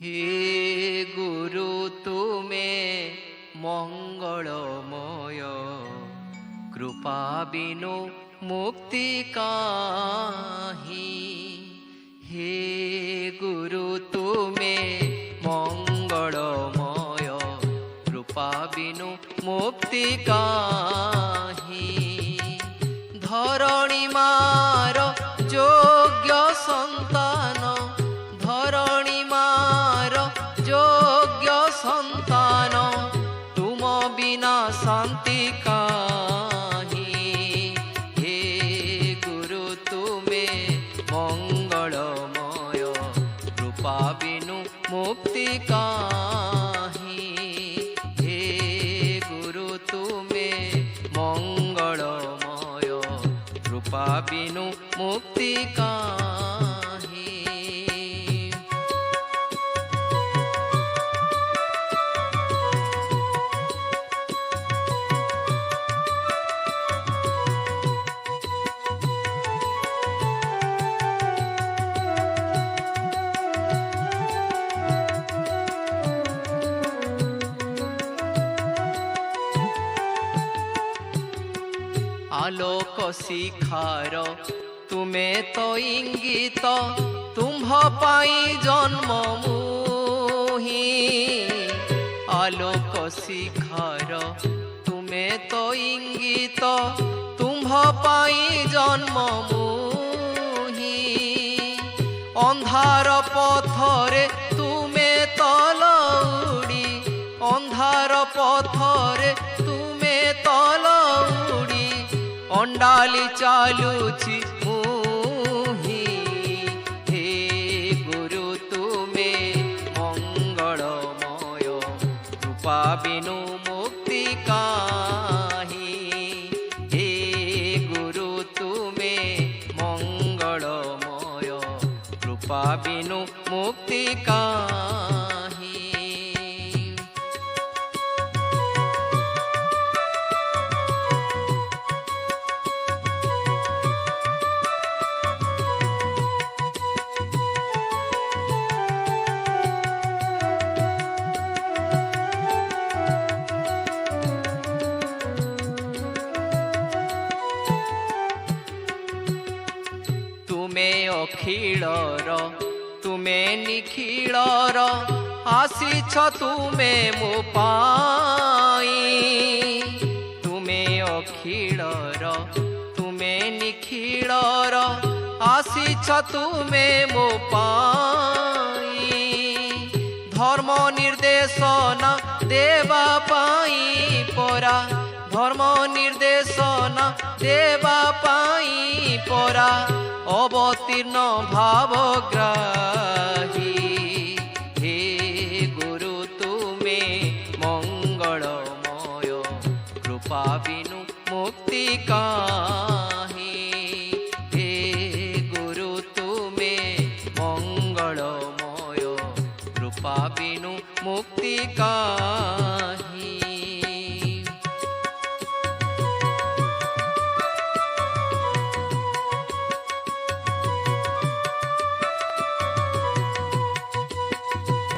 हे गुरु तुमे मंगलमय, कृपा बिनु मुक्ति काहि। हे गुरु तुमे मंगलमय, कृपा बिनु मुक्ति काहि। धरणी मार योग्य संतान, धरणी मार योग्य संतान, तुम बिना शांति काहि। हे गुरु तुमे मंगलमय, कृपा बिनु मुक्ति काहि। हे गुरु तुमे मंगलमय, कृपा बिनु मुक्ति काहि। आलोक शिखार तुमे तो इंगित, तुम्भ पाई जन्म मुहि। आलोक शिखार तुमे तो इंगित, तुम्भ पाई जन्म मुहि। अंधार पथरे तुमे तलउड़ी, अंधार पथरे तुमे तलउड़ी, अंडाली चालुछि मुहि। हे गुरु तुमे मंगलमय, कृपा बिनु मुक्ति काहि। हे गुरु तुमे मंगलमय, कृपा बिनु मुक्ति काहि। तुमे अखिलर तुमे निखिलर, आसीछ तुमे मो पाई। तुमे अखिलर तुमे निखिलर, आसीछ तुमे मो पाई। धर्म निर्देशन देवा पाई परा, धर्म निर्देशन देवा पाई परा, अवतीर्ण भावग्राही। हे गुरु तुमे मंगलमय, कृपा बिनु मुक्ति काहि। हे गुरु तुमे मंगलमय, कृपा बिनु मुक्ति काहि।